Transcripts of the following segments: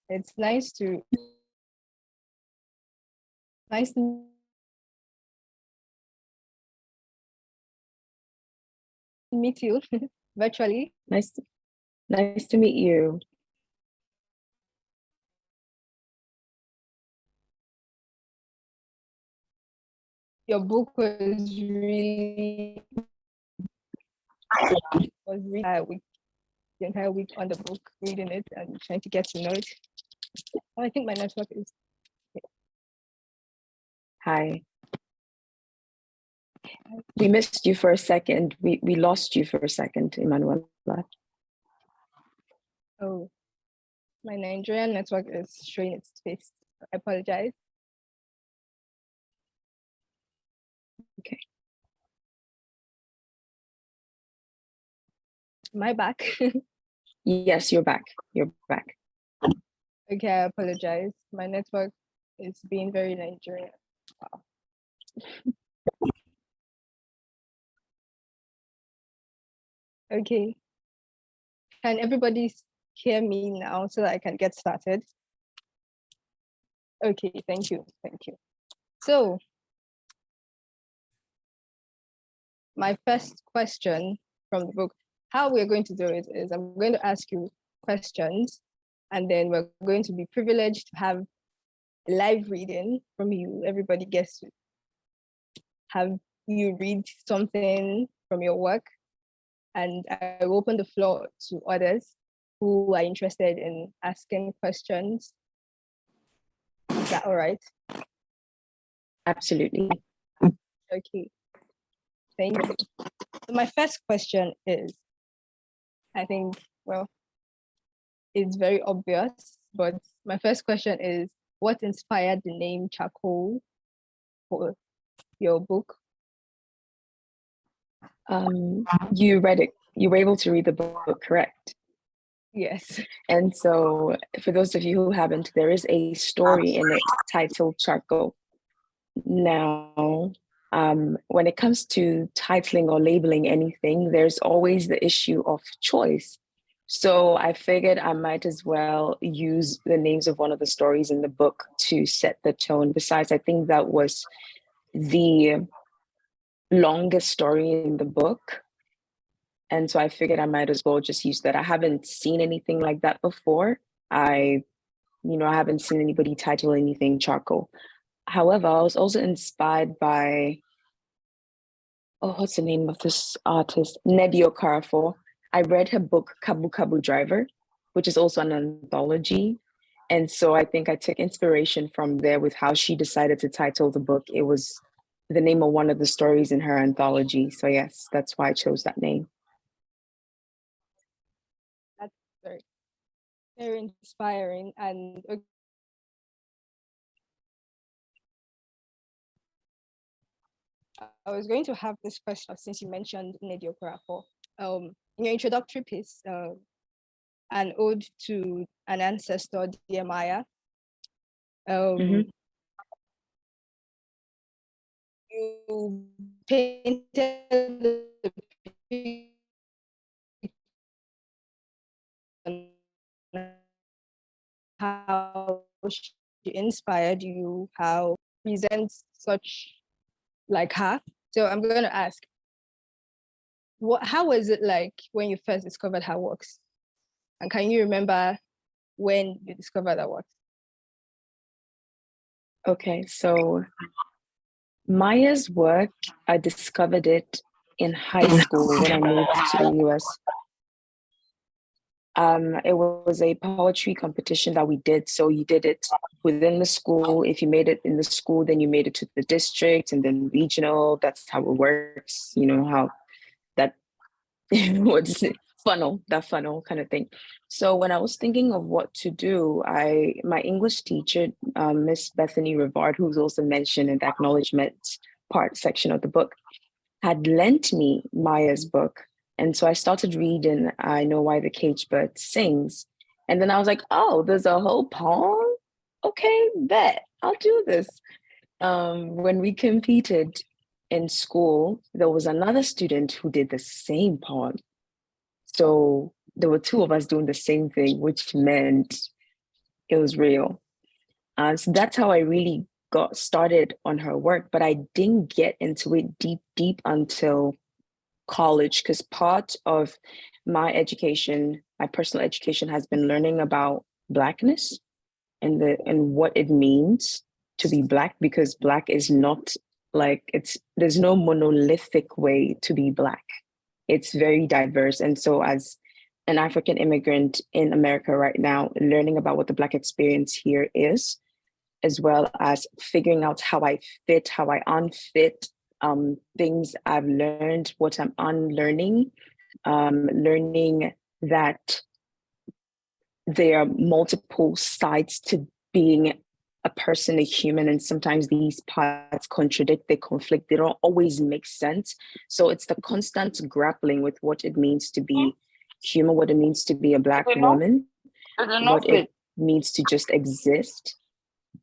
It's nice to meet you virtually. Nice to meet you. Your book was really the entire week on the book, reading it and trying to get to know it. I think my network is. Hi. We missed you for a second. We lost you for a second, Emmanuella. Oh, my Nigerian network is showing its face. I apologize. Okay. Am I back? Yes, you're back. You're back. Okay, I apologize. My network is being very Nigerian. Wow. Okay. Can everybody hear me now so that I can get started? Okay, thank you. Thank you. So, my first question from the book, how we're going to do it is I'm going to ask you questions, and then we're going to be privileged to have a live reading from you. Everybody gets to have you read something from your work, and I will open the floor to others who are interested in asking questions. Is that all right? Absolutely. Okay. Thank you. So my first question is, I think, well, it's very obvious, but my first question is, what inspired the name Charcoal for your book? You read it. You were able to read the book, correct? Yes. And so for those of you who haven't, there is a story in it titled Charcoal. Now, when it comes to titling or labeling anything, there's always the issue of choice. So I figured I might as well use the names of one of the stories in the book to set the tone. Besides, I think that was the longest story in the book. And so I figured I might as well just use that. I haven't seen anything like that before. I haven't seen anybody title anything Charcoal. However, I was also inspired by, what's the name of this artist? Nnedi Okorafor. I read her book, Kabu Kabu Driver, which is also an anthology. And so I think I took inspiration from there with how she decided to title the book. It was the name of one of the stories in her anthology. So yes, that's why I chose that name. That's very, very inspiring. And I was going to have this question since you mentioned Nnedi Okorafor. In your introductory piece, an ode to an ancestor, dear Maya. You painted how she inspired you, how presents such like her. So I'm going to ask, how was it like when you first discovered her works? And can you remember when you discovered her works? Okay, so Maya's work, I discovered it in high school when I moved to the US. It was a poetry competition that we did. So you did it within the school. If you made it in the school, then you made it to the district and then regional. That's how it works. You know how that what's it? That funnel kind of thing. So when I was thinking of what to do, my English teacher, Miss Bethany Rivard, who's also mentioned in the acknowledgement part section of the book, had lent me Maya's book. And so I started reading I Know Why the Caged Bird Sings. And then I was like, oh, there's a whole poem? Okay, bet, I'll do this. When we competed in school, there was another student who did the same poem. So there were two of us doing the same thing, which meant it was real. So that's how I really got started on her work, but I didn't get into it deep until college, because part of my education, my personal education, has been learning about Blackness and what it means to be Black, because Black is not like there's no monolithic way to be Black. It's very diverse. And so as an African immigrant in America right now, learning about what the Black experience here is, as well as figuring out how I fit, how I unfit, things I've learned, what I'm unlearning, learning that there are multiple sides to being a person, a human, and sometimes these parts contradict, they conflict, they don't always make sense. So it's the constant grappling with what it means to be human, what it means to be a Black woman, what it means to just exist,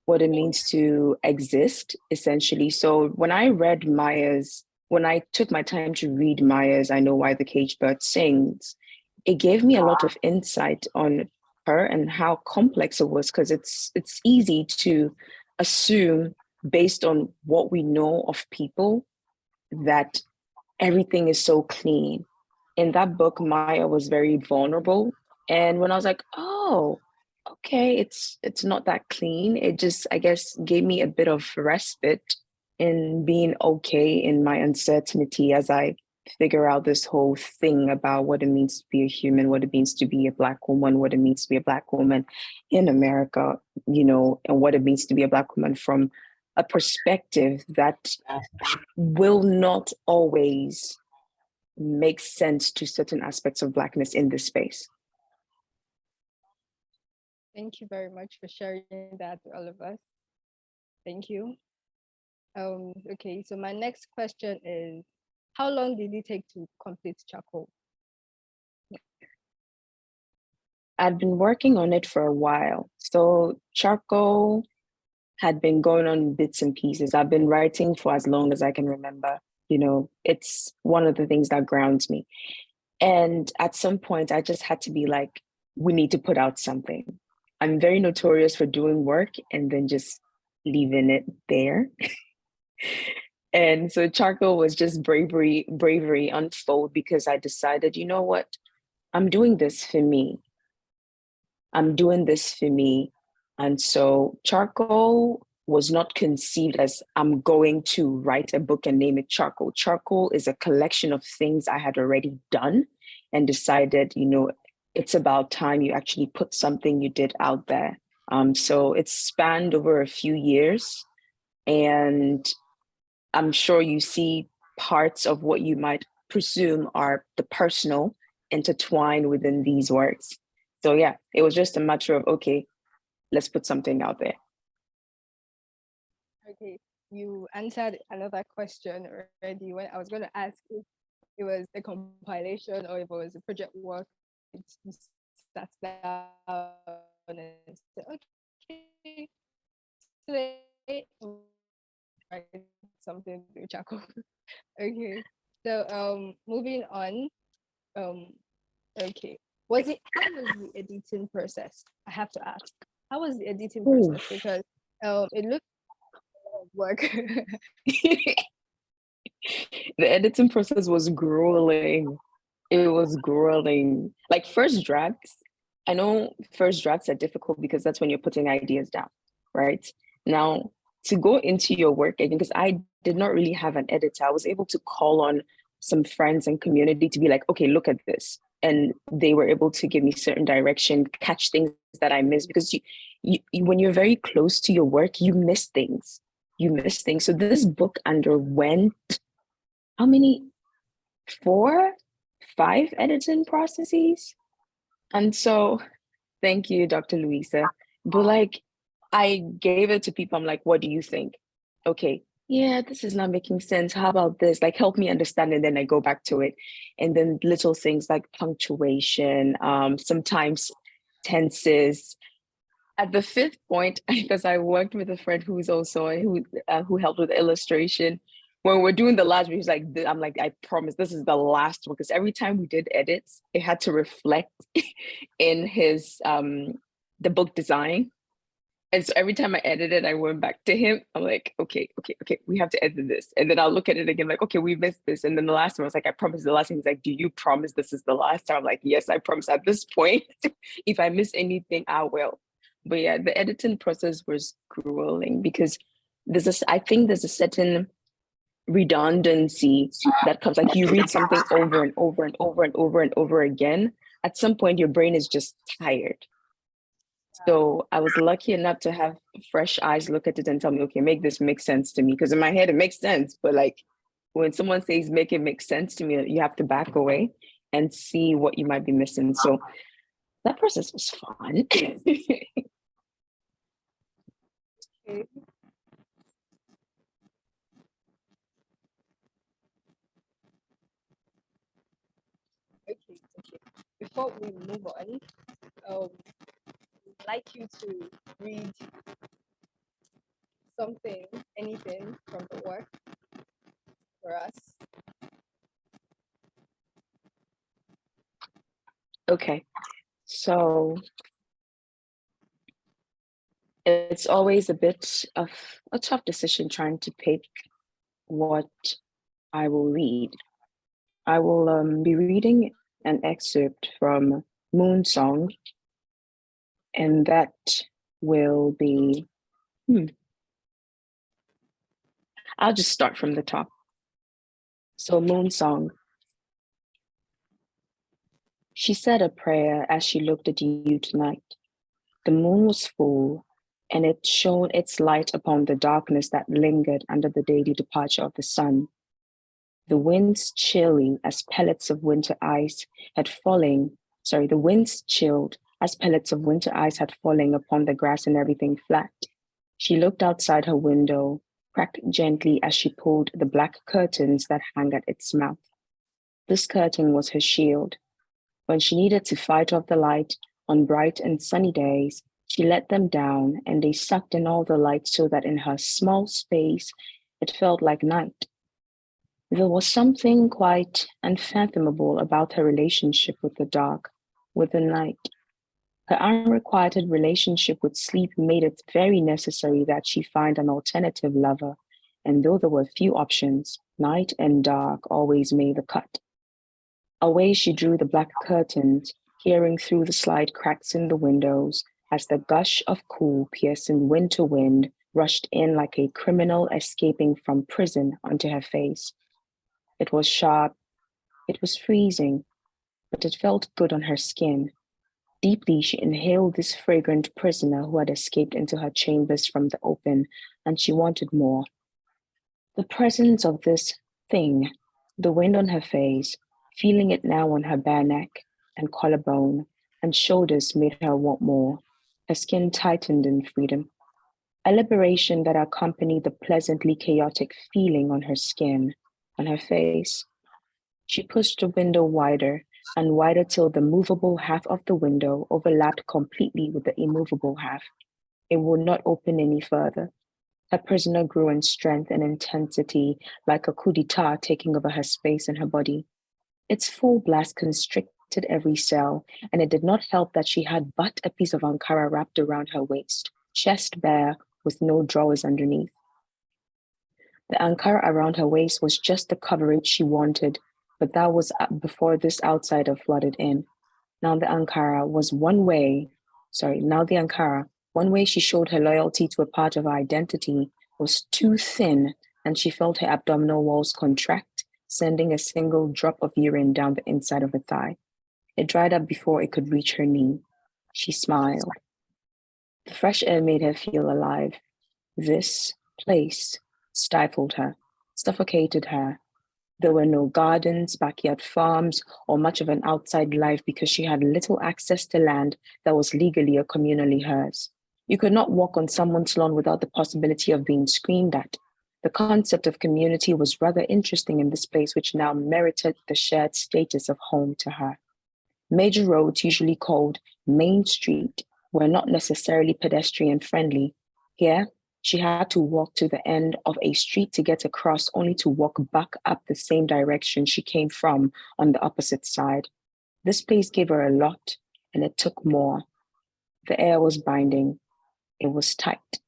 what it means to exist, essentially. So when I took my time to read Maya's I Know Why the Caged Bird Sings, it gave me a lot of insight on her and how complex it was, because it's easy to assume, based on what we know of people, that everything is so clean. In that book, Maya was very vulnerable. And when I was like, oh, okay, it's not that clean, it just, I guess, gave me a bit of respite in being okay in my uncertainty as I figure out this whole thing about what it means to be a human, what it means to be a Black woman, what it means to be a Black woman in America, and what it means to be a Black woman from a perspective that will not always make sense to certain aspects of Blackness in this space. Thank you very much for sharing that to all of us. Thank you. Okay, so my next question is, how long did it take to complete Charcoal? I'd been working on it for a while. So Charcoal had been going on bits and pieces. I've been writing for as long as I can remember. It's one of the things that grounds me. And at some point, I just had to be like, we need to put out something. I'm very notorious for doing work and then just leaving it there. And so Charcoal was just bravery unfold, because I decided, you know what? I'm doing this for me. I'm doing this for me. And so Charcoal was not conceived as I'm going to write a book and name it Charcoal. Charcoal is a collection of things I had already done and decided, it's about time you actually put something you did out there. So it's spanned over a few years, and I'm sure you see parts of what you might presume are the personal intertwined within these works. So yeah, it was just a matter of, okay, let's put something out there. Okay, you answered another question already when I was going to ask if it was a compilation or if it was a project work. You sat down and said, okay, today write something to Charcoal. Okay, so moving on. Okay, how was the editing process? I have to ask, how was the editing process? Because it looked like work. The editing process was grueling. It was grueling. Like first drafts, I know first drafts are difficult because that's when you're putting ideas down, right? Now, to go into your work again, because I did not really have an editor, I was able to call on some friends and community to be like, okay, look at this. And they were able to give me certain direction, catch things that I missed, because when you're very close to your work, you miss things. You miss things. So this book underwent how many? 4, 5 editing processes. And so thank you, Dr. Louisa. But like, I gave it to people. I'm like, what do you think? Okay, yeah, this is not making sense. How about this? Like, help me understand. And then I go back to it. And then little things like punctuation, sometimes tenses. At the 5th point, because I worked with a friend who's also who helped with illustration, when we're doing the last, he's like, I'm like, I promise this is the last one. Because every time we did edits, it had to reflect in his the book design. And so every time I edited, I went back to him. I'm like, okay, we have to edit this. And then I'll look at it again, like, okay, we missed this. And then the last one, I was like, I promise the last thing. He's like, do you promise this is the last time? I'm like, yes, I promise at this point. If I miss anything, I will. But yeah, the editing process was grueling because I think there's a certain redundancy that comes, like you read something over and over and over and over and over again. At some point, your brain is just tired. So I was lucky enough to have fresh eyes look at it and tell me, okay, make this make sense to me. Because in my head, it makes sense. But like when someone says, make it make sense to me, you have to back away and see what you might be missing. So that process was fun. Okay. Okay. Before we move on, I'd like you to read something, anything from the work for us. Okay. So it's always a bit of a tough decision trying to pick what I will read. I will be reading an excerpt from Moon Song, and that will be, I'll just start from the top. So Moon Song. She said a prayer as she looked at you tonight. The moon was full, and it shone its light upon the darkness that lingered under the daily departure of the sun. The winds chilly as pellets of winter ice had fallen. The winds chilled as pellets of winter ice had fallen upon the grass and everything flat. She looked outside her window, cracked gently as she pulled the black curtains that hung at its mouth. This curtain was her shield. When she needed to fight off the light on bright and sunny days, she let them down and they sucked in all the light so that in her small space, it felt like night. There was something quite unfathomable about her relationship with the dark, with the night. Her unrequited relationship with sleep made it very necessary that she find an alternative lover, and though there were few options, night and dark always made the cut. Away she drew the black curtains, peering through the slight cracks in the windows as the gush of cool, piercing winter wind rushed in like a criminal escaping from prison onto her face. It was sharp, it was freezing, but it felt good on her skin. Deeply she inhaled this fragrant prisoner who had escaped into her chambers from the open, and she wanted more. The presence of this thing, the wind on her face, feeling it now on her bare neck and collarbone and shoulders made her want more. Her skin tightened in freedom, a liberation that accompanied the pleasantly chaotic feeling on her skin, on her face. She pushed the window wider and wider till the movable half of the window overlapped completely with the immovable half. It would not open any further. Her prisoner grew in strength and intensity, like a coup d'etat taking over her space and her body. Its full blast constricted every cell, and it did not help that she had but a piece of Ankara wrapped around her waist, chest bare, with no drawers underneath. The Ankara around her waist was just the coverage she wanted, but that was before this outsider flooded in. Now the Ankara, one way she showed her loyalty to a part of her identity, was too thin, and she felt her abdominal walls contract, sending a single drop of urine down the inside of her thigh. It dried up before it could reach her knee. She smiled. The fresh air made her feel alive. This place stifled her, suffocated her. There were no gardens, backyard farms, or much of an outside life because she had little access to land that was legally or communally hers. You could not walk on someone's lawn without the possibility of being screamed at. The concept of community was rather interesting in this place, which now merited the shared status of home to her. Major roads, usually called Main Street, were not necessarily pedestrian friendly. Here, She had to walk to the end of a street to get across, only to walk back up the same direction she came from on the opposite side. This place gave her a lot, and it took more. The air was binding. It was tight.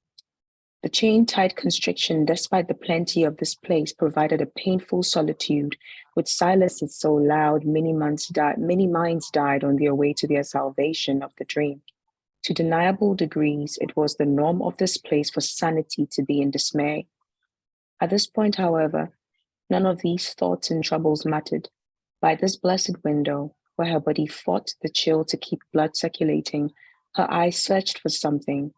The chain-tight constriction, despite the plenty of this place, provided a painful solitude, with silences so loud many minds died on their way to their salvation of the dream. To deniable degrees, it was the norm of this place for sanity to be in dismay. At this point, however, none of these thoughts and troubles mattered. By this blessed window, where her body fought the chill to keep blood circulating, her eyes searched for something.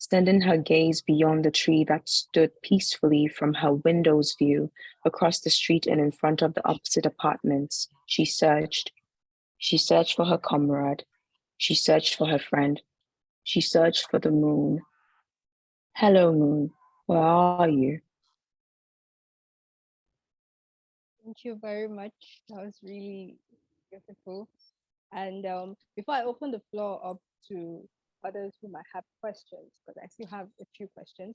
Sending her gaze beyond the tree that stood peacefully from her window's view, across the street and in front of the opposite apartments, she searched. She searched for her comrade. She searched for her friend. She searched for the moon. Hello, moon. Where are you? Thank you very much. That was really beautiful. And before I open the floor up to others who might have questions, because I still have a few questions,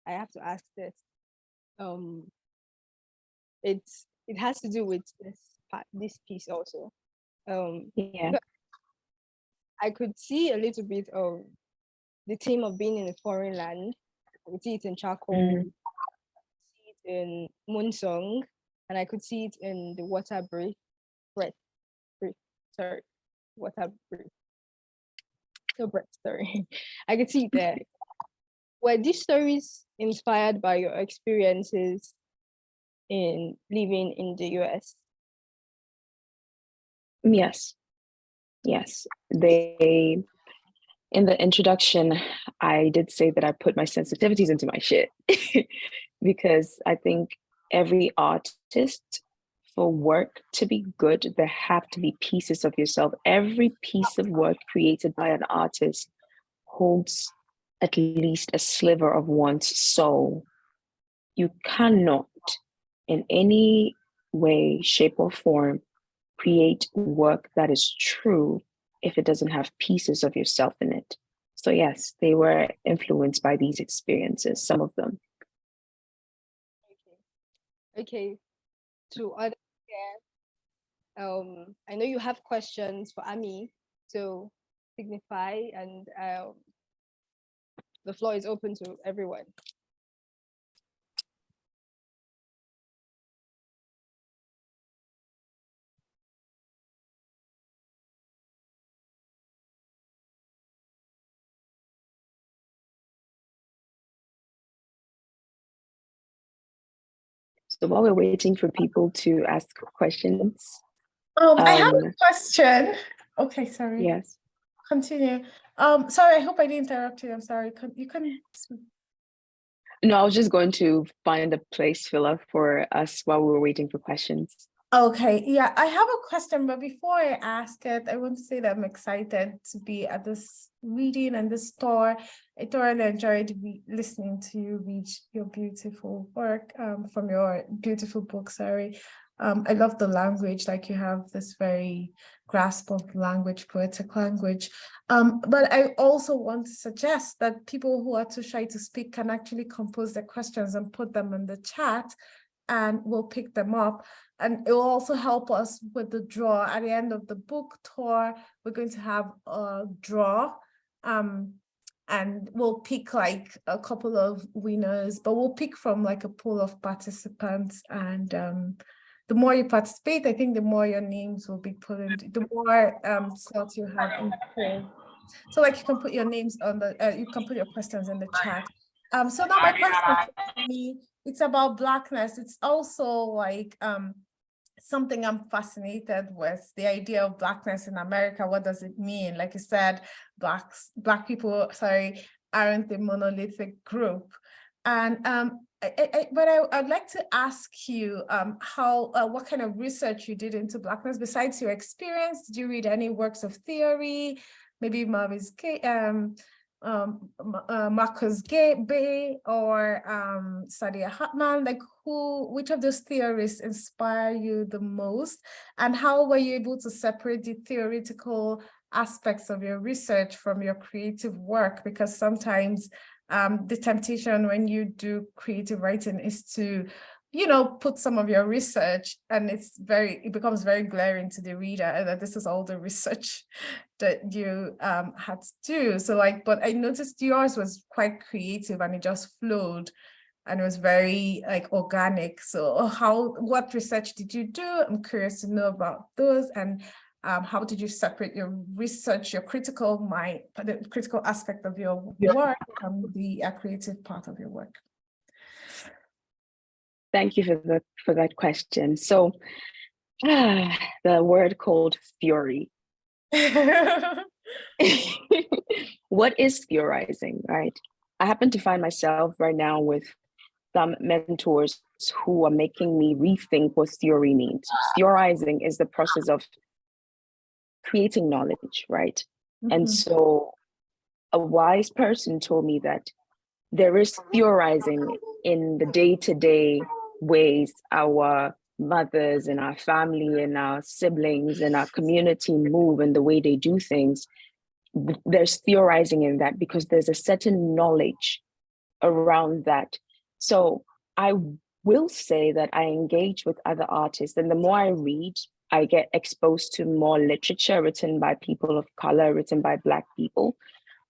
I have to ask this. It has to do with this piece also. Yeah. I could see a little bit of the theme of being in a foreign land. I could see it in charcoal, see it in moon song, and I could see it in the water breath. Sorry, water breath. So breath. Sorry, I could see it there. Were these stories inspired by your experiences in living in the US? Yes. Yes. They, in the introduction, I did say that I put my sensitivities into my shit because I think every artist, for work to be good, there have to be pieces of yourself. Every piece of work created by an artist holds at least a sliver of one's soul. You cannot, in any way, shape, or form, create work that is true if it doesn't have pieces of yourself in it. So yes, they were influenced by these experiences, some of them. Okay. To other I know you have questions for Ami, so signify, and the floor is open to everyone. So while we're waiting for people to ask questions. I have a question. Okay, sorry. Yes. Continue. Sorry, I hope I didn't interrupt you. I'm sorry. You can speak. No, I was just going to find a place filler for us while we were waiting for questions. Okay, yeah, I have a question, but before I ask it, I want to say that I'm excited to be at this reading and this store. I thoroughly enjoyed listening to you read your beautiful work from your beautiful book, sorry. I love the language, like you have this very grasp of language, poetic language. But I also want to suggest that people who are too shy to speak can actually compose their questions and put them in the chat, and we'll pick them up. And it will also help us with the draw. At the end of the book tour, we're going to have a draw. And we'll pick like a couple of winners, but we'll pick from like a pool of participants. And the more you participate, I think the more your names will be put in, the more slots you have in the pool. So like you can put your names on the, you can put your questions in the chat. So now my question for me, it's about Blackness. It's also like something I'm fascinated with, the idea of Blackness in America. What does it mean? Like you said, Black people, sorry, aren't a monolithic group. And I'd like to ask you what kind of research you did into Blackness besides your experience. Did you read any works of theory? Maybe Marcus Gay or Saadia Hartman, like which of those theories inspire you the most, and how were you able to separate the theoretical aspects of your research from your creative work? Because sometimes the temptation when you do creative writing is to, put some of your research, and it becomes very glaring to the reader that this is all the research that you had to do. So but I noticed yours was quite creative and it just flowed and it was very organic. So what research did you do? I'm curious to know about those, and how did you separate your research, your critical mind, the critical aspect of your work from the creative part of your work? Thank you for that question. So, the word called fury. What is theorizing, right? I happen to find myself right now with some mentors who are making me rethink what theory means. Theorizing is the process of creating knowledge, right? Mm-hmm. And so a wise person told me that there is theorizing in the day-to-day ways our mothers and our family and our siblings and our community move and the way they do things. There's theorizing in that because there's a certain knowledge around that. So I will say that I engage with other artists, and the more I read, I get exposed to more literature written by people of color, written by Black people.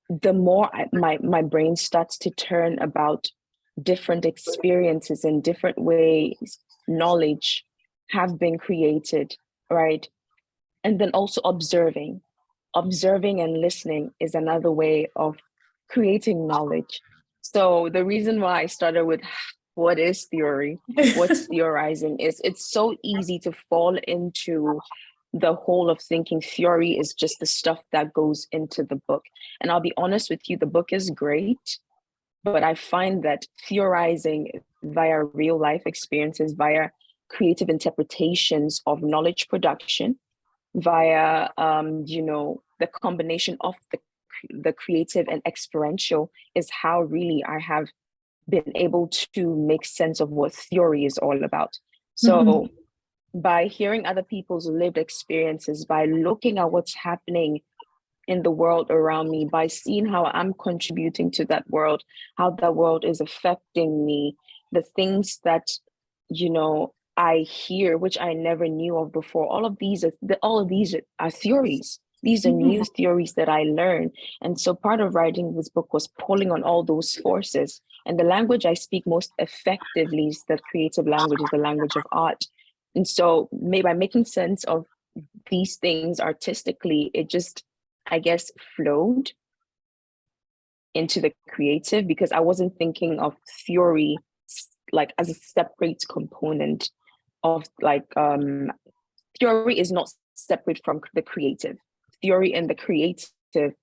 The more my brain starts to turn about different experiences and different ways knowledge have been created, right? And then also observing and listening is another way of creating knowledge. So the reason why I started with what is theory, what's theorizing, is it's so easy to fall into the whole of thinking theory is just the stuff that goes into the book. And I'll be honest with you, the book is great, but I find that theorizing via real life experiences, via creative interpretations of knowledge production, via the combination of the creative and experiential is how really I have been able to make sense of what theory is all about. So by hearing other people's lived experiences, by looking at what's happening in the world around me, by seeing how I'm contributing to that world, how that world is affecting me, the things that, I hear, which I never knew of before. All of these are theories. These are new theories that I learned. And so part of writing this book was pulling on all those forces. And the language I speak most effectively is the creative language, is the language of art. And so by making sense of these things artistically, it just, I guess, flowed into the creative, because I wasn't thinking of theory like as a separate component of theory is not separate from the creative. Theory and the creative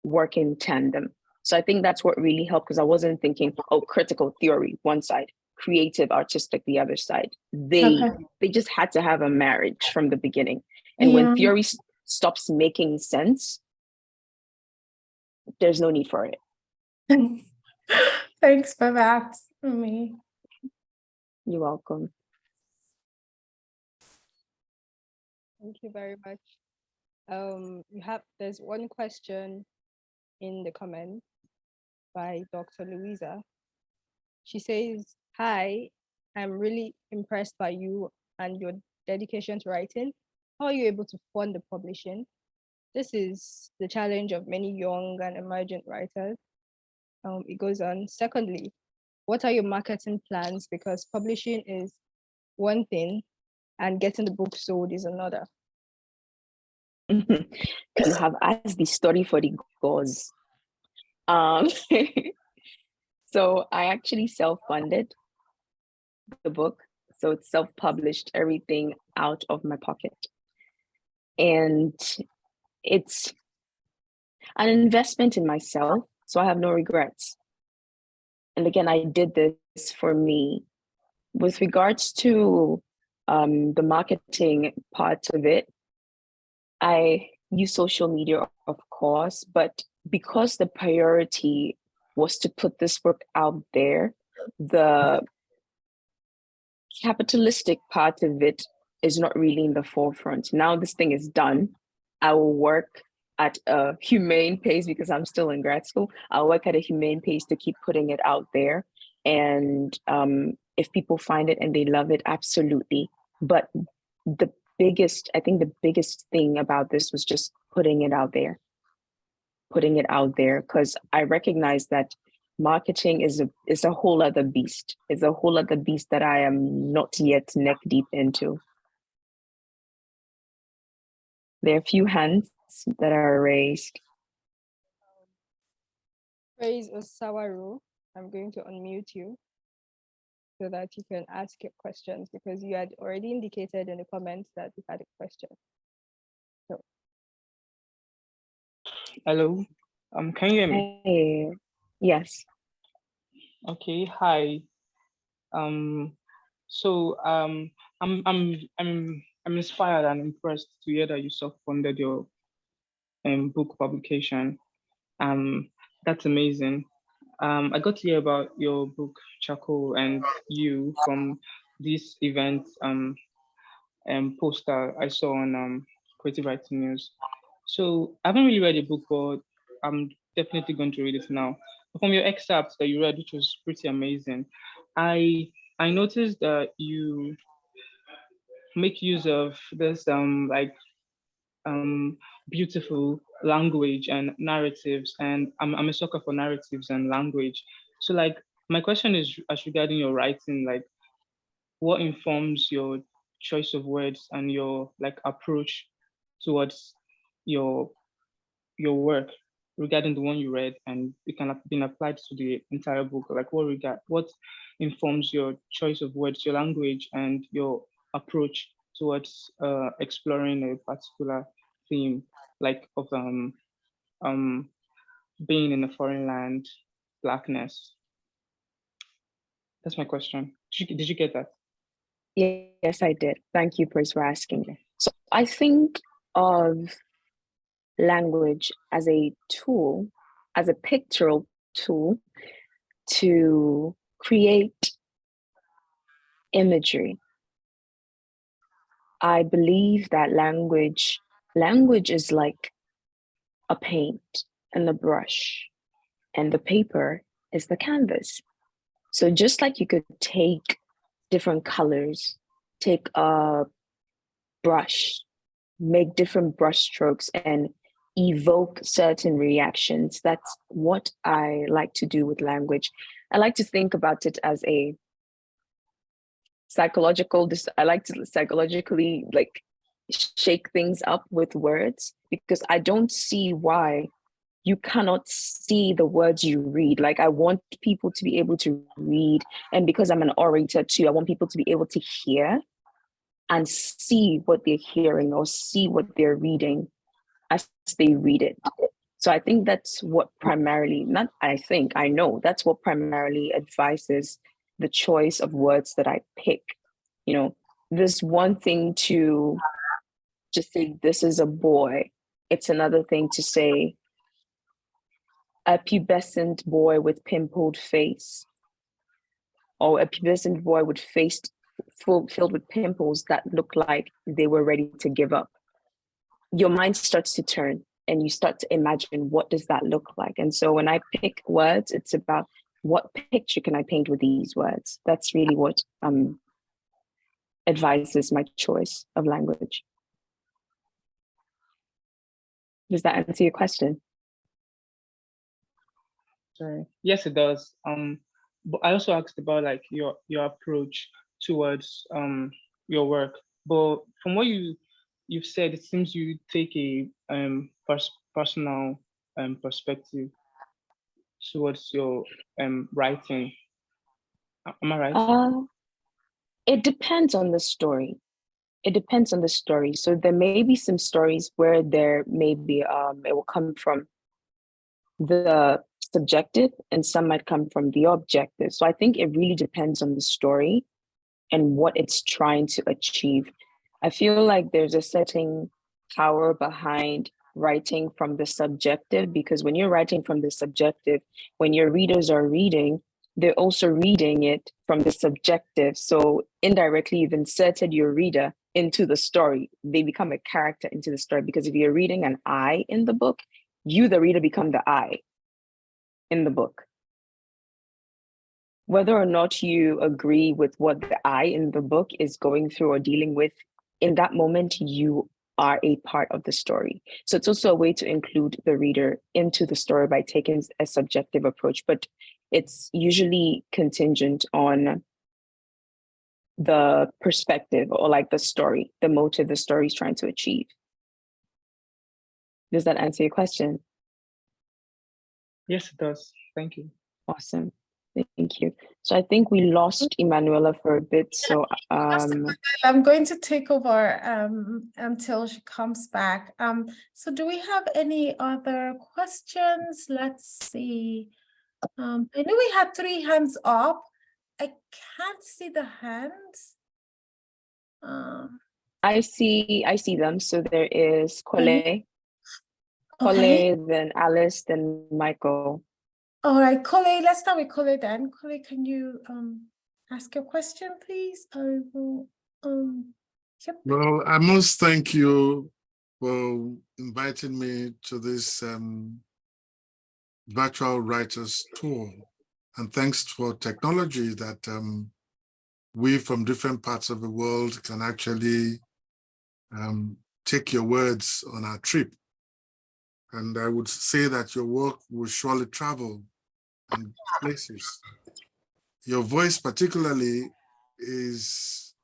work in tandem. So I think that's what really helped, because I wasn't thinking, critical theory, one side, creative, artistic, the other side. They just had to have a marriage from the beginning. And when theory stops making sense, there's no need for it. Thanks for that, Umi. You're welcome. Thank you very much. There's one question in the comments by Dr. Louisa. She says, "Hi, I'm really impressed by you and your dedication to writing. How are you able to fund the publishing? This is the challenge of many young and emergent writers." It goes on. "Secondly, what are your marketing plans? Because publishing is one thing and getting the book sold is another." You have asked the story for the gods. So I actually self-funded the book. So it's self-published, everything out of my pocket. And it's an investment in myself. So I have no regrets. And again, I did this for me. With regards to the marketing part of it, I use social media, of course, but because the priority was to put this book out there, the capitalistic part of it is not really in the forefront. Now this thing is done. I will work at a humane pace because I'm still in grad school. I'll work at a humane pace to keep putting it out there. And if people find it and they love it, absolutely. But I think the biggest thing about this was just putting it out there, because I recognize that marketing is a whole other beast. It's a whole other beast that I am not yet neck deep into. There are a few hands that are raised. Praise Osawaru, I'm going to unmute you so that you can ask your questions, because you had already indicated in the comments that you had a question. So. Hello, can you hear me? Hey. Yes. Okay, hi. So I'm inspired and impressed to hear that you self-funded your book publication. That's amazing. I got to hear about your book Charcoal and you from this event poster I saw on Creative Writing News. So I haven't really read the book, but I'm definitely going to read it now. From your excerpt that you read, which was pretty amazing, I noticed that you make use of this beautiful language and narratives, and I'm a sucker for narratives and language. So like my question is as regarding your writing, like what informs your choice of words and your like approach towards your work regarding the one you read, and it can have been applied to the entire book? Like what informs your choice of words, your language, and your approach towards exploring a particular theme, like of being in a foreign land, Blackness? That's my question. Did you get that? Yes, I did. Thank you, Praise, for asking. So I think of language as a tool, as a pictorial tool to create imagery. I believe that language is like a paint and a brush, and the paper is the canvas. So just like you could take different colors, take a brush, make different brush strokes and evoke certain reactions. That's what I like to do with language. I like to think about it as a I like to psychologically like shake things up with words, because I don't see why you cannot see the words you read. Like I want people to be able to read, and because I'm an orator too, I want people to be able to hear and see what they're hearing or see what they're reading as they read it. So I think that's what primarily, I know that's what primarily advises the choice of words that I pick. You know, there's one thing to just say, this is a boy. It's another thing to say, a pubescent boy with pimpled face, or a pubescent boy with face filled with pimples that look like they were ready to give up. Your mind starts to turn and you start to imagine, what does that look like? And so when I pick words, it's about what picture can I paint with these words? That's really what advises my choice of language. Does that answer your question? Sorry. Yes, it does. But I also asked about like your approach towards your work. But from what you've said, it seems you take a personal perspective towards your writing. Am I right? It depends on the story. It depends on the story. So there may be some stories where there may be it will come from the subjective and some might come from the objective. So I think it really depends on the story and what it's trying to achieve. I feel like there's a certain power behind writing from the subjective, because when you're writing from the subjective, when your readers are reading, they're also reading it from the subjective. So indirectly, you've inserted your reader into the story. They become a character into the story, because if you're reading an I in the book, you, the reader, become the I in the book. Whether or not you agree with what the I in the book is going through or dealing with, in that moment, you are a part of the story. So it's also a way to include the reader into the story by taking a subjective approach, but it's usually contingent on the perspective, or like the story, the motive the story is trying to achieve. Does that answer your question? Yes, it does. Thank you. Awesome. Thank you. So I think we lost Emmanuella for a bit. So I'm going to take over until she comes back. So do we have any other questions? Let's see. I know we had 3 hands up. I can't see the hands. I see them. So there is Okay. Kole, then Alice, then Michael. All right, Kole, let's start with Kole then. Kole, can you ask your question, please? I will, yep. Well, I must thank you for inviting me to this virtual writers tour. And thanks for technology that we from different parts of the world can actually take your words on our trip. And I would say that your work will surely travel in places. Your voice particularly is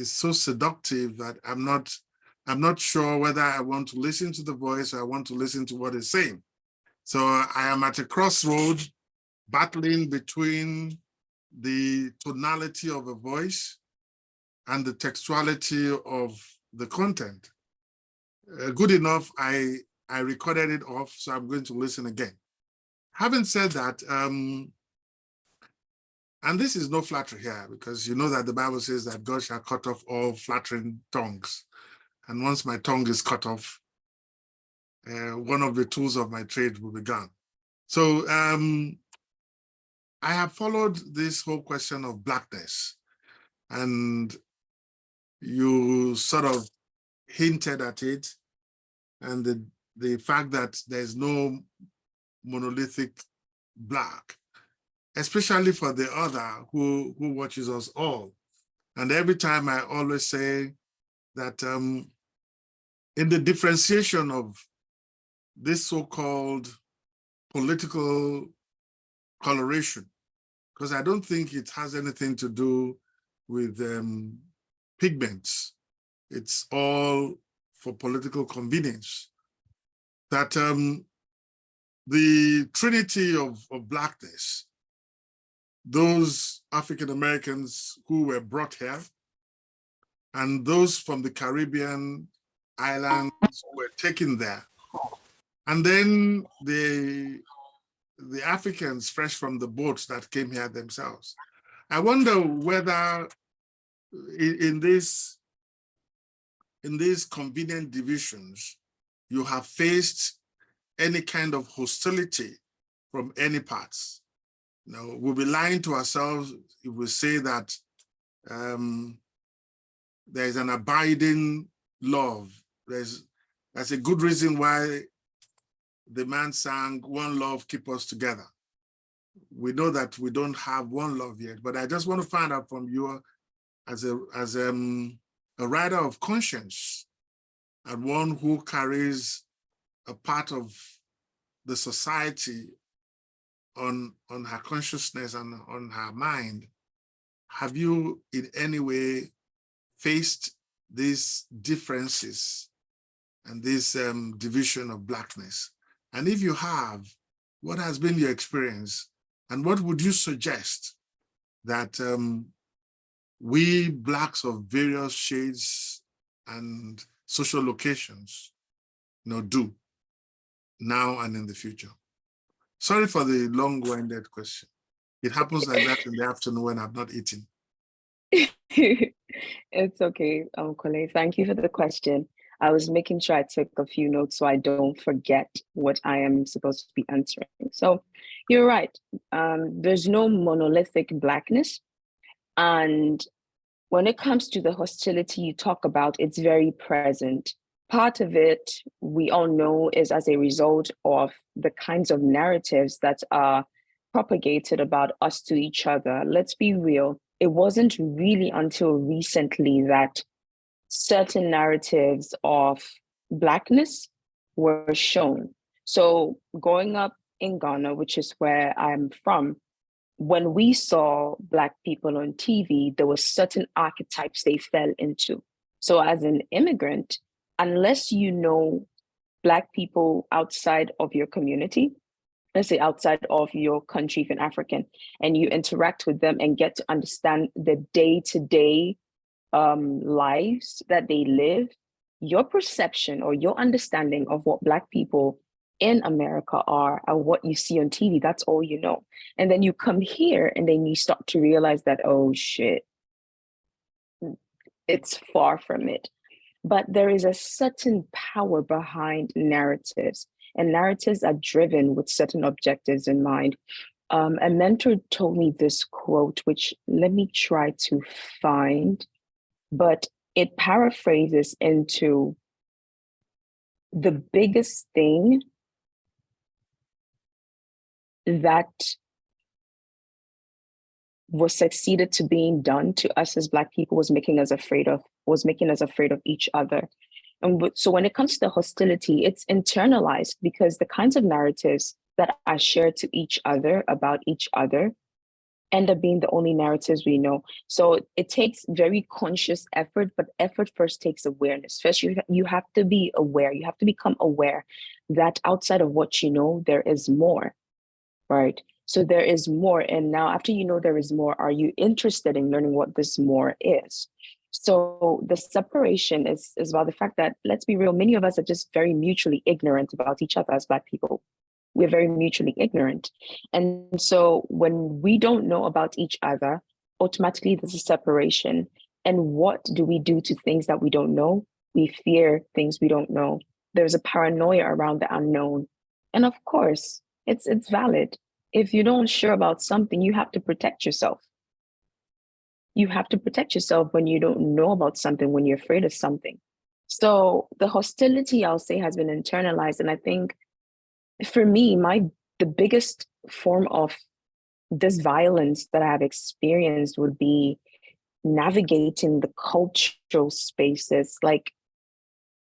so seductive that I'm not sure whether I want to listen to the voice or I want to listen to what it's saying. So I am at a crossroad, battling between the tonality of a voice and the textuality of the content. Good enough, I recorded it off, so I'm going to listen again. Having said that, and this is no flattery here, because you know that the Bible says that God shall cut off all flattering tongues. And once my tongue is cut off, one of the tools of my trade will be gone. So I have followed this whole question of Blackness, and you sort of hinted at it, and the fact that there's no monolithic Black, especially for the other who watches us all. And every time I always say that in the differentiation of this so-called political coloration, because I don't think it has anything to do with pigments. It's all for political convenience. That the trinity of Blackness, those African Americans who were brought here, and those from the Caribbean islands who were taken there, and then the Africans fresh from the boats that came here themselves. I wonder whether in these convenient divisions, you have faced any kind of hostility from any parts. You know, we'll be lying to ourselves if we say that there's an abiding love. That's a good reason why the man sang, "One love keep us together." We know that we don't have one love yet, but I just want to find out from you as a writer of conscience and one who carries a part of the society on her consciousness and on her mind. Have you in any way faced these differences and this division of Blackness? And if you have, what has been your experience? And what would you suggest that we Blacks of various shades and social locations, do now and in the future? Sorry for the long-winded question. It happens like that in the afternoon when I've not eaten. It's okay, Kole. Thank you for the question. I was making sure I took a few notes so I don't forget what I am supposed to be answering. So you're right. There's no monolithic Blackness. And when it comes to the hostility you talk about, it's very present. Part of it, we all know, is as a result of the kinds of narratives that are propagated about us to each other. Let's be real. It wasn't really until recently that certain narratives of Blackness were shown. So growing up in Ghana, which is where I'm from, when we saw Black people on TV, there were certain archetypes they fell into. So as an immigrant, unless you know Black people outside of your community, let's say outside of your country, if you're African, and you interact with them and get to understand the day-to-day lives that they live, your perception or your understanding of what Black people in America are and what you see on TV, that's all you know. And then you come here and then you start to realize that, oh shit, it's far from it. But there is a certain power behind narratives, and narratives are driven with certain objectives in mind. A mentor told me this quote, which let me try to find, but it paraphrases into the biggest thing that was succeeded to being done to us as Black people was making us afraid of each other. And so when it comes to the hostility, it's internalized because the kinds of narratives that are shared to each other about each other end up being the only narratives we know. So it takes very conscious effort, but effort first takes awareness. First, you have to be aware. You have to become aware that outside of what you know, there is more, right? So there is more. And now after you know there is more, are you interested in learning what this more is? So the separation is about the fact that, let's be real, many of us are just very mutually ignorant about each other as Black people. We're very mutually ignorant. And so when we don't know about each other, automatically there's a separation. And what do we do to things that we don't know? We fear things we don't know. There's a paranoia around the unknown. And of course, it's valid. If you don't sure about something, you have to protect yourself. You have to protect yourself when you don't know about something, when you're afraid of something. So the hostility, I'll say, has been internalized. And I think for me, the biggest form of this violence that I have experienced would be navigating the cultural spaces. Like,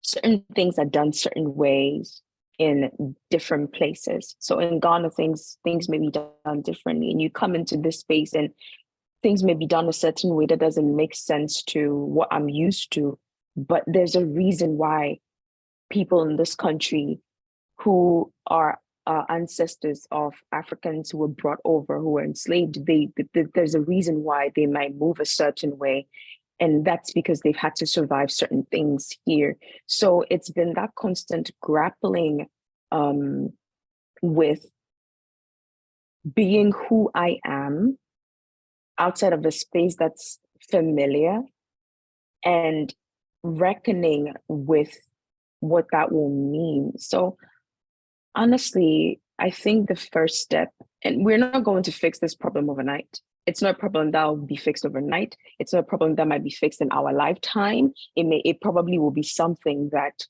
certain things are done certain ways in different places. So in Ghana, things may be done differently, and you come into this space and things may be done a certain way that doesn't make sense to what I'm used to. But there's a reason why people in this country who are ancestors of Africans who were brought over, who were enslaved, there's a reason why they might move a certain way. And that's because they've had to survive certain things here. So it's been that constant grappling with being who I am outside of a space that's familiar and reckoning with what that will mean. So honestly, I think the first step, and we're not going to fix this problem overnight. It's not a problem that will be fixed overnight. It's not a problem that might be fixed in our lifetime. It probably will be something that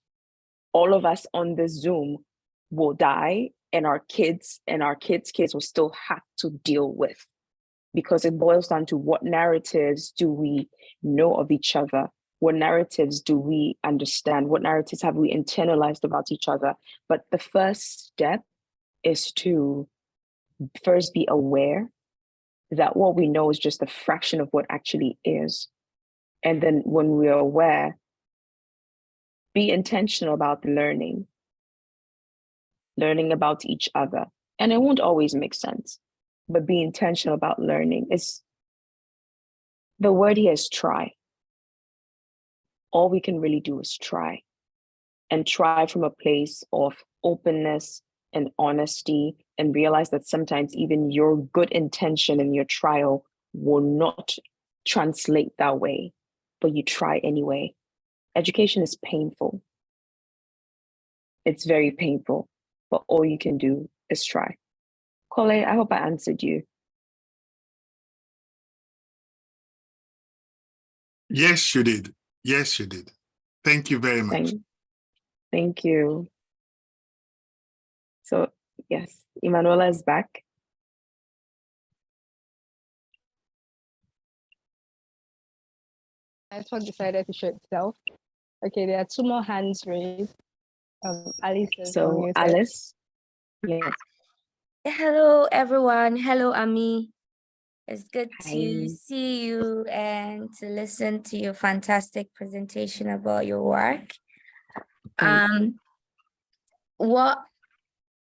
all of us on this Zoom will die, and our kids will still have to deal with, because it boils down to what narratives do we know of each other? What narratives do we understand? What narratives have we internalized about each other? But the first step is to first be aware that what we know is just a fraction of what actually is. And then when we're aware, be intentional about learning about each other. And it won't always make sense, but be intentional about learning. The word here is try. All we can really do is try, and try from a place of openness and honesty, and realize that sometimes even your good intention in your trial will not translate that way, but you try anyway. Education is painful. It's very painful, but all you can do is try. Kole, I hope I answered you. Yes, you did. Yes, you did. Thank you very much. Thank you. So yes, Emmanuella is back. My talk decided to show itself. Okay, there are two more hands raised. Alice is So unmuted. Alice, yes. Hello, everyone. Hello, Ami. It's good Hi. to see you and to listen to your fantastic presentation about your work. What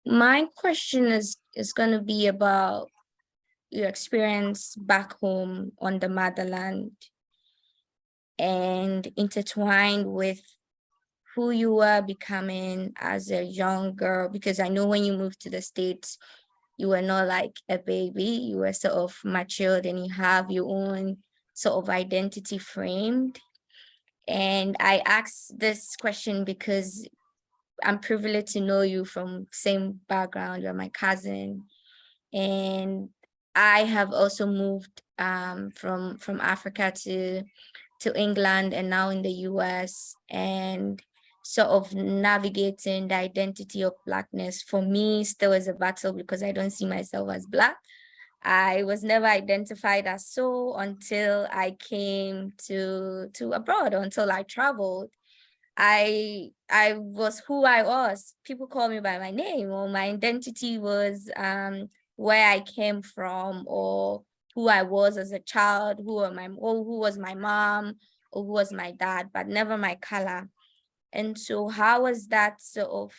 my question is going to be about your experience back home on the motherland and intertwined with who you were becoming as a young girl, because I know when you moved to the States, you were not like a baby, you were sort of matured and you have your own sort of identity framed. And I asked this question because I'm privileged to know you from same background, you're my cousin. And I have also moved from Africa to England and now in the US, and sort of navigating the identity of Blackness for me still is a battle because I don't see myself as Black. I was never identified as so until I came to abroad, until I traveled. I was who I was. People call me by my name, or my identity was where I came from, or who I was as a child, who was my mom, or who was my dad, but never my color. And so how was that sort of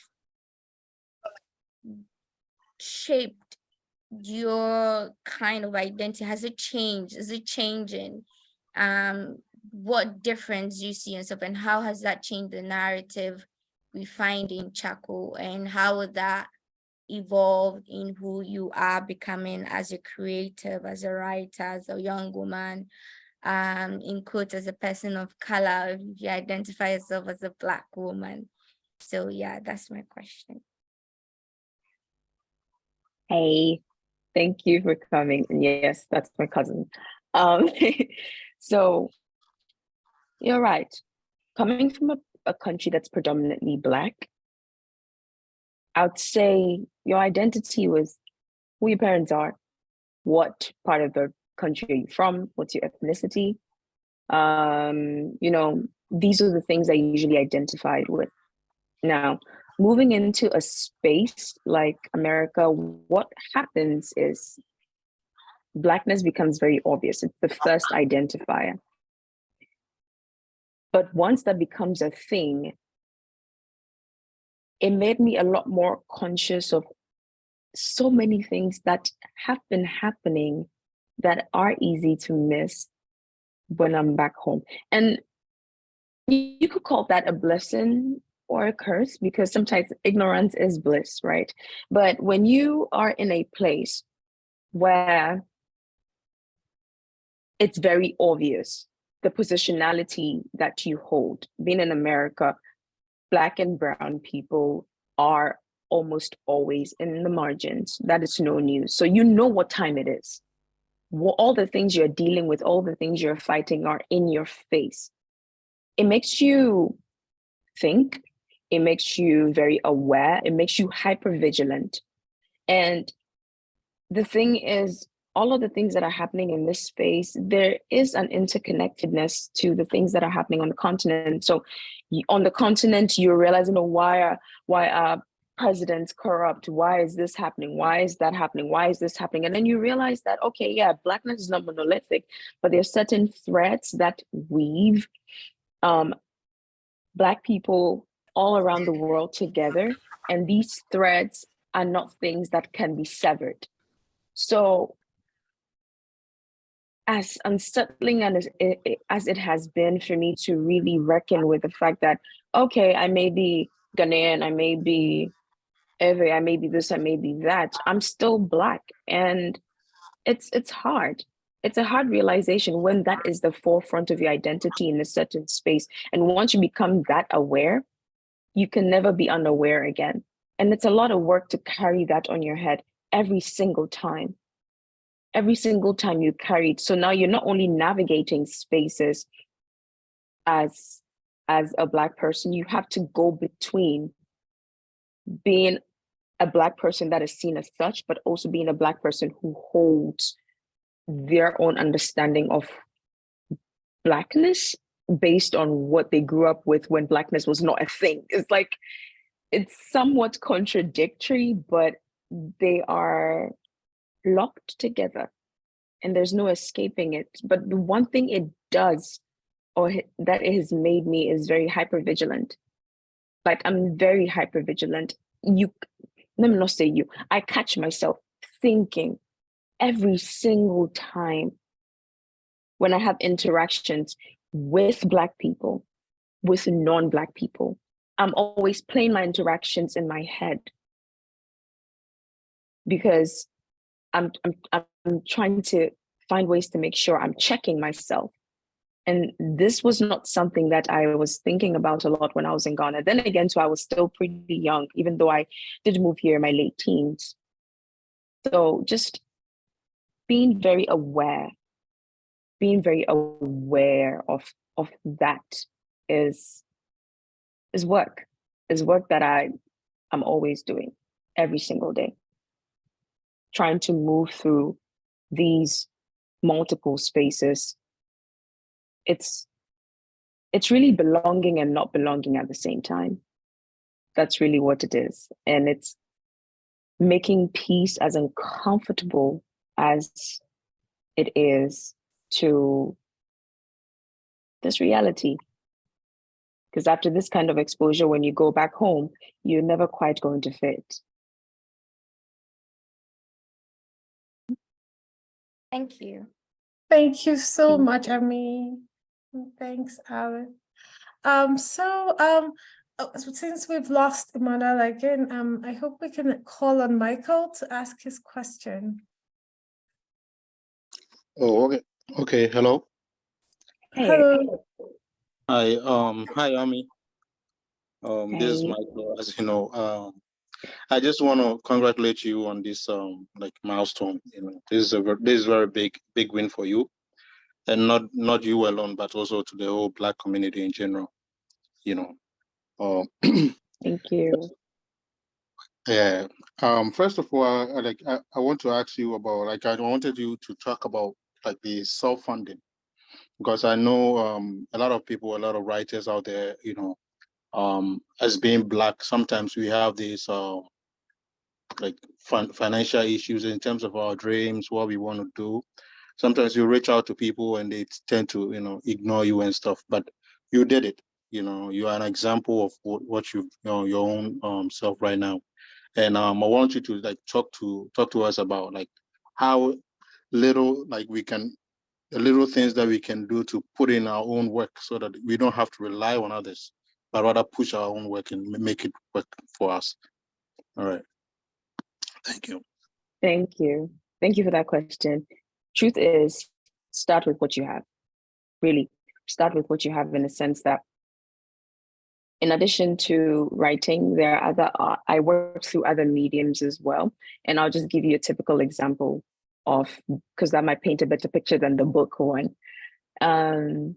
shaped your kind of identity? Has it changed? Is it changing? What difference do you see and stuff, and how has that changed the narrative we find in Chaco, and how would that evolve in who you are becoming as a creative, as a writer, as a young woman, in quotes, as a person of color, if you identify yourself as a Black woman? So yeah, that's my question. Hey, thank you for coming. And yes, that's my cousin. So you're right. Coming from a country that's predominantly Black, I would say your identity was who your parents are, what part of the country are you from, what's your ethnicity. You know, these are the things I usually identified with. Now, moving into a space like America, what happens is Blackness becomes very obvious. It's the first identifier. But once that becomes a thing, it made me a lot more conscious of so many things that have been happening that are easy to miss when I'm back home. And you could call that a blessing or a curse, because sometimes ignorance is bliss, right? But when you are in a place where it's very obvious the positionality that you hold, being in America, Black and brown people are almost always in the margins. That is no news. So you know what time it is. All the things you're dealing with, all the things you're fighting are in your face. It makes you think, it makes you very aware, it makes you hyper vigilant. And the thing is, all of the things that are happening in this space, there is an interconnectedness to the things that are happening on the continent. So on the continent, you're realizing, why are presidents corrupt? Why is this happening? Why is that happening? Why is this happening? And then you realize that, okay, yeah, Blackness is not monolithic, but there are certain threads that weave Black people all around the world together. And these threads are not things that can be severed. So as unsettling as it has been for me to really reckon with the fact that, okay, I may be Ghanaian, I may be Ewe, I may be this, I may be that, I'm still Black. And it's hard. It's a hard realization when that is the forefront of your identity in a certain space. And once you become that aware, you can never be unaware again. And it's a lot of work to carry that on your head every single time. Every single time you carry it. So now you're not only navigating spaces, as a Black person, you have to go between being a Black person that is seen as such, but also being a Black person who holds their own understanding of Blackness based on what they grew up with when Blackness was not a thing. It's like, it's somewhat contradictory, but they are locked together and there's no escaping it. But the one thing it does, or that it has made me, is very hypervigilant. Like, I'm very hypervigilant. Let me not say you, I catch myself thinking every single time when I have interactions with Black people, with non-Black people. I'm always playing my interactions in my head because I'm trying to find ways to make sure I'm checking myself. And this was not something that I was thinking about a lot when I was in Ghana. Then again, so I was still pretty young, even though I did move here in my late teens. So just being very aware of that is work that I'm always doing every single day, trying to move through these multiple spaces. It's really belonging and not belonging at the same time. That's really what it is. And it's making peace as uncomfortable as it is to this reality. Because after this kind of exposure, when you go back home, you're never quite going to fit. Thank you. Thank you so much, Ami. Thanks, Alan. Since we've lost Emmanuella again, I hope we can call on Michael to ask his question. Oh, okay. Okay, hello. Hey. Hello. Hi, Ami. This is Hey. Michael. As you know, I just want to congratulate you on this like milestone. You know, this is very big win for you, and not you alone, but also to the whole Black community in general. You know, Thank you. yeah. First of all, I want to ask you about, like, I wanted you to talk about like the self-funding, because I know a lot of people, a lot of writers out there, you know, as being Black, sometimes we have these like financial issues in terms of our dreams, what we want to do. Sometimes you reach out to people and they tend to, you know, ignore you and stuff, but you did it. You know, you are an example of what you know, your own self right now. And I want you to like talk to us about like how little, like the little things that we can do to put in our own work so that we don't have to rely on others, but rather push our own work and make it work for us. All right. Thank you. Thank you. Thank you for that question. Truth is, start with what you have. Really, start with what you have, in the sense that in addition to writing, there are other, I work through other mediums as well. And I'll just give you a typical example of, because that might paint a better picture than the book one. In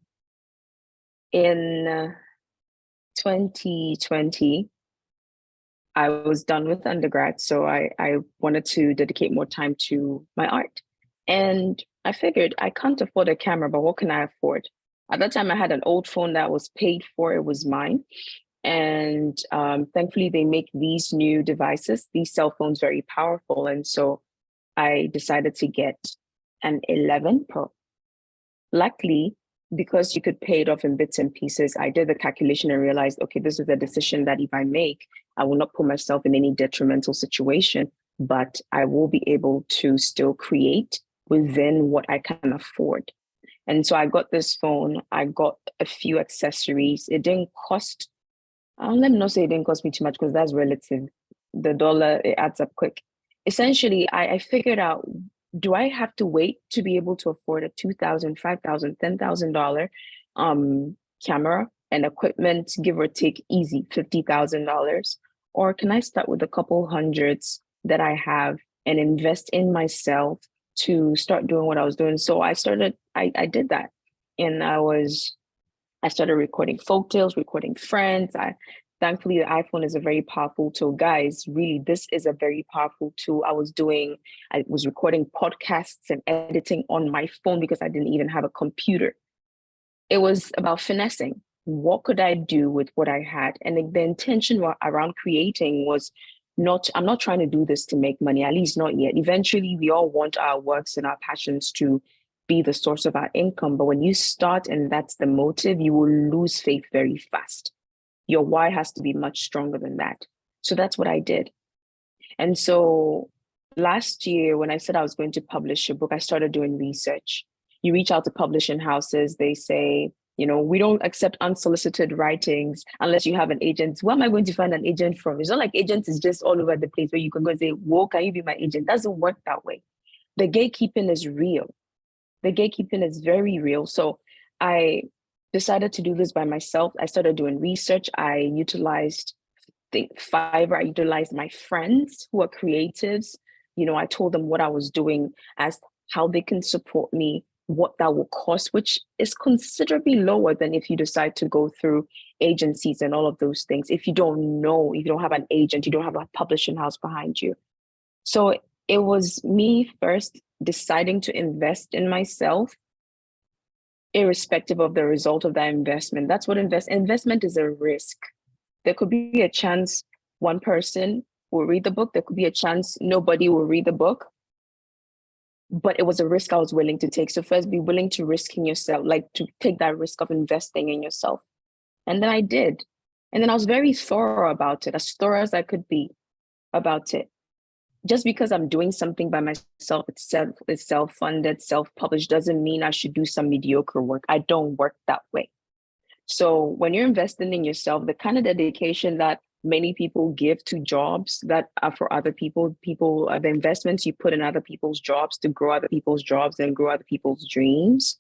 2020, I was done with undergrad, so I wanted to dedicate more time to my art. And I figured I can't afford a camera, but what can I afford? At that time, I had an old phone that was paid for, it was mine. And thankfully, they make these new devices, these cell phones, very powerful. And so I decided to get an 11 Pro. Luckily, because you could pay it off in bits and pieces, I did the calculation and realized, okay, this is a decision that if I make, I will not put myself in any detrimental situation, but I will be able to still create within what I can afford. And so I got this phone, I got a few accessories. It didn't cost, let me not say it didn't cost me too much, because that's relative. The dollar, it adds up quick. Essentially, I figured out, do I have to wait to be able to afford a $2,000, $5,000, $10,000 camera and equipment, give or take easy $50,000? Or can I start with a couple hundreds that I have and invest in myself to start doing what I was doing? So I did that. And I was I started recording folktales, recording friends. Thankfully, the iPhone is a very powerful tool. Guys, really, this is a very powerful tool. I was recording podcasts and editing on my phone because I didn't even have a computer. It was about finessing. What could I do with what I had? And the intention around creating was I'm not trying to do this to make money, at least not yet. Eventually, we all want our works and our passions to be the source of our income. But when you start and that's the motive, you will lose faith very fast. Your why has to be much stronger than that. So that's what I did. And so last year, when I said I was going to publish a book, I started doing research. You reach out to publishing houses, they say, we don't accept unsolicited writings unless you have an agent. Where am I going to find an agent from? It's not like agents is just all over the place where you can go and say, whoa, can you be my agent? It doesn't work that way. The gatekeeping is real. The gatekeeping is very real. So I decided to do this by myself. I started doing research. I utilized Fiverr. I utilized my friends who are creatives. I told them what I was doing as how they can support me, what that will cost, which is considerably lower than if you decide to go through agencies and all of those things. If you don't know, if you don't have an agent, you don't have a publishing house behind you. So it was me first deciding to invest in myself, irrespective of the result of that investment. That's what investment is, a risk. There could be a chance one person will read the book. There could be a chance nobody will read the book. But it was a risk I was willing to take. So first, be willing to risk in yourself, like to take that risk of investing in yourself. And then I did. And then I was very thorough about it, as thorough as I could be about it. Just because I'm doing something by myself, it's self-funded, self-published, doesn't mean I should do some mediocre work. I don't work that way. So when you're investing in yourself, the kind of dedication that many people give to jobs that are for other people, the investments you put in other people's jobs to grow other people's jobs and grow other people's dreams,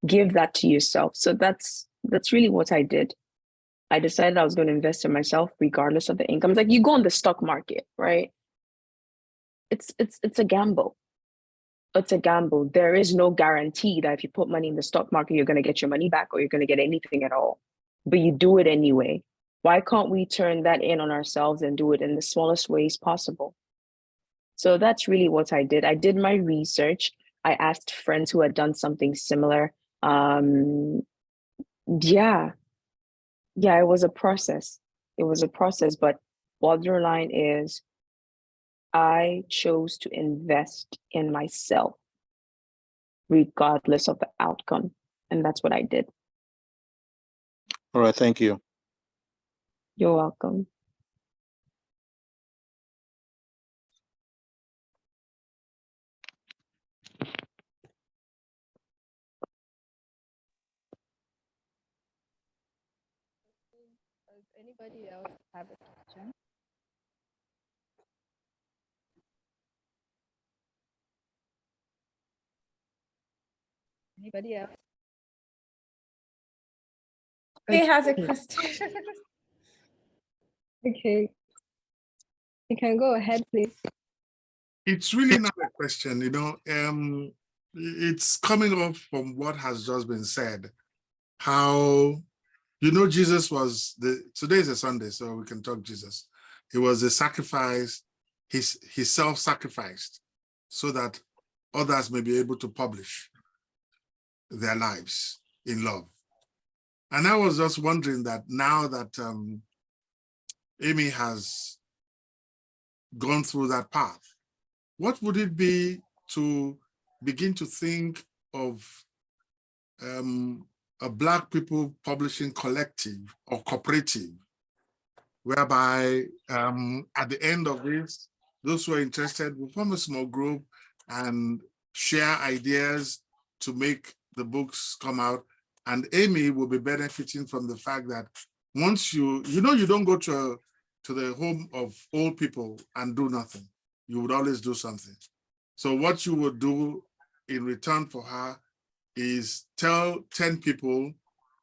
give that to yourself. So that's really what I did. I decided I was going to invest in myself regardless of the income. It's like you go on the stock market, right? It's a gamble. It's a gamble. There is no guarantee that if you put money in the stock market, you're going to get your money back or you're going to get anything at all. But you do it anyway. Why can't we turn that in on ourselves and do it in the smallest ways possible? So that's really what I did. I did my research. I asked friends who had done something similar. Yeah, it was a process. But bottom line is I chose to invest in myself regardless of the outcome. And that's what I did. All right, thank you. You're welcome. Does anybody else have a question? Anybody else? He has a question. Okay. You can go ahead, please. It's really not a question, it's coming off from what has just been said. How, Jesus was today is a Sunday, so we can talk Jesus. He was a sacrifice, he self-sacrificed so that others may be able to publish their lives in love. And I was just wondering that now that Amy has gone through that path, what would it be to begin to think of a Black people publishing collective or cooperative, whereby at the end of this, those who are interested will form a small group and share ideas to make the books come out. And Amy will be benefiting from the fact that once you don't go to the home of old people and do nothing. You would always do something. So what you would do in return for her is tell 10 people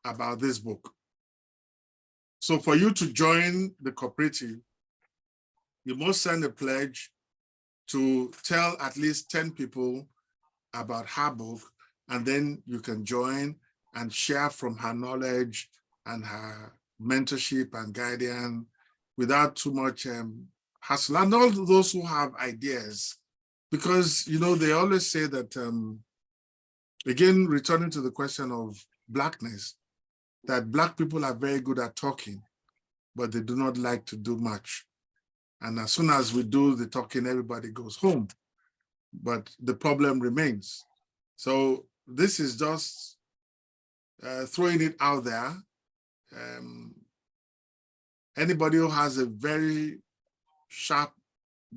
about this book. So for you to join the cooperative, you must send a pledge to tell at least 10 people about her book, and then you can join and share from her knowledge and her mentorship and guidance without too much hassle. And all those who have ideas, because, you know, they always say that, again, returning to the question of Blackness, that Black people are very good at talking, but they do not like to do much. And as soon as we do the talking, everybody goes home. But the problem remains. So this is just throwing it out there. Anybody who has a very sharp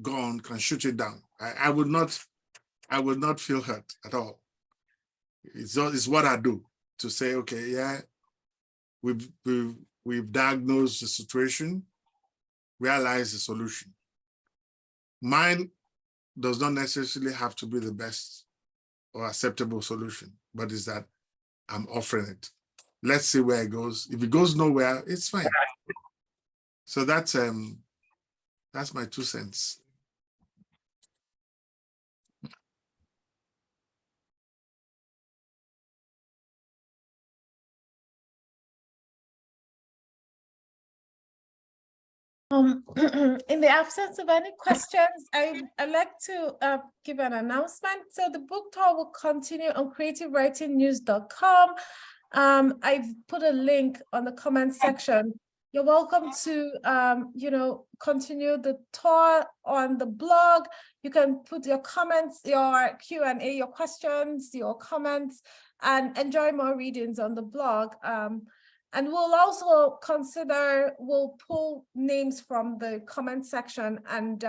gun can shoot it down. I would not feel hurt at all. It's what I do to say, okay, yeah, we've diagnosed the situation, realize the solution. Mine does not necessarily have to be the best or acceptable solution, but is that I'm offering it. Let's see where it goes. If it goes nowhere, it's fine. So that's my 2 cents. In the absence of any questions, I'd like to give an announcement. So the book tour will continue on creativewritingnews.com. I've put a link on the comment section. You're welcome to, continue the tour on the blog. You can put your comments, your Q&A, your questions, your comments, and enjoy more readings on the blog. And we'll also we'll pull names from the comment section and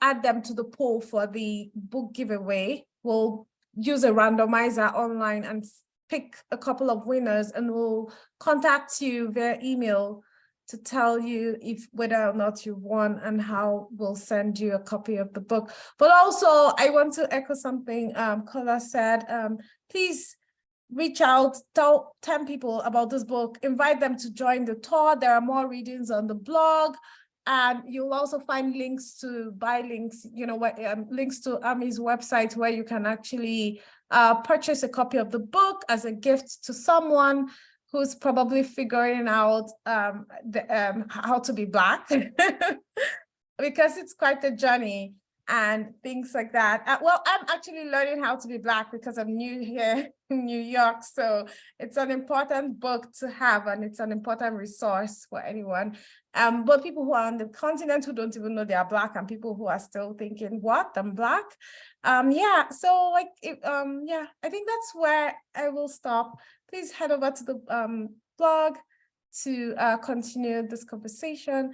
add them to the poll for the book giveaway. We'll use a randomizer online and pick a couple of winners, and we'll contact you via email to tell you whether or not you won and how we'll send you a copy of the book. But also, I want to echo something Kola said. Please reach out, tell 10 people about this book, invite them to join the tour. There are more readings on the blog, and you'll also find links to links to Ami's website where you can actually purchase a copy of the book as a gift to someone who's probably figuring out how to be Black, because it's quite a journey and things like that. Well, I'm actually learning how to be Black because I'm new here in New York. So it's an important book to have, and it's an important resource for anyone. But people who are on the continent who don't even know they are Black, and people who are still thinking, what, I'm Black? I think that's where I will stop. Please head over to the blog to continue this conversation.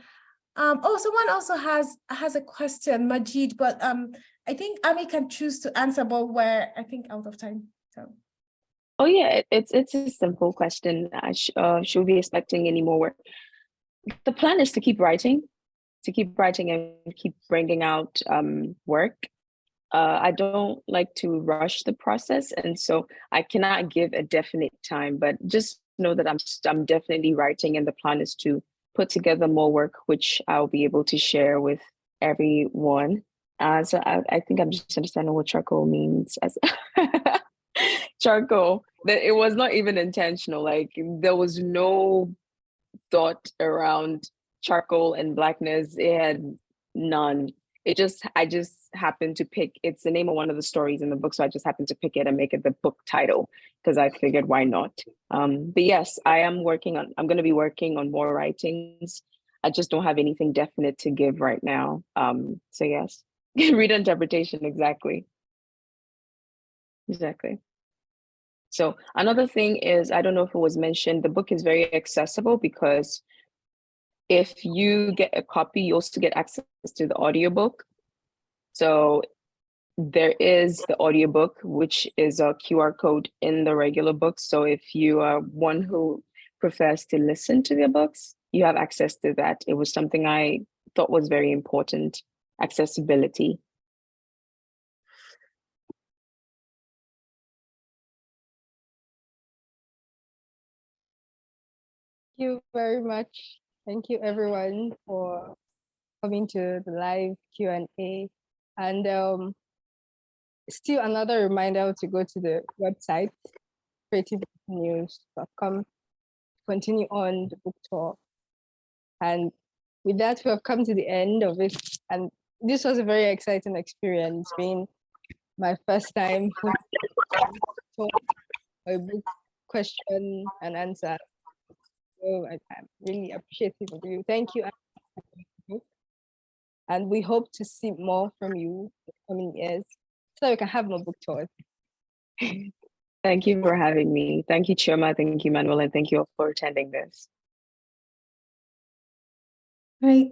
Someone also has a question, Majid, but I think Ami can choose to answer, but we're, I think, out of time. So. Oh yeah, it's a simple question. Should we be expecting any more work? The plan is to keep writing and keep bringing out work. I don't like to rush the process, and so I cannot give a definite time, but just know that I'm definitely writing, and the plan is to put together more work, which I'll be able to share with everyone. So I think I'm just understanding what charcoal means as charcoal. That it was not even intentional. Like, there was no thought around charcoal and Blackness. It had none. I just happened to pick, it's the name of one of the stories in the book, so I just happened to pick it and make it the book title because I figured, why not? But yes, I'm going to be working on more writings. I just don't have anything definite to give right now. So yes, read interpretation, exactly. So another thing is, I don't know if it was mentioned, the book is very accessible because if you get a copy, you also get access to the audiobook. So there is the audiobook, which is a QR code in the regular book. So if you are one who prefers to listen to the books, you have access to that. It was something I thought was very important, accessibility. Thank you very much. Thank you everyone for coming to the live Q&A. And still another reminder to go to the website, Creative News to come continue on the book tour. And with that, we have come to the end of it. And this was a very exciting experience, being my first time hosting a book question and answer. So I'm really appreciative of you. Thank you. And we hope to see more from you in the coming years so we can have more book tours. Thank you for having me. Thank you, Chioma. Thank you, Emmanuel, and thank you all for attending this. Right.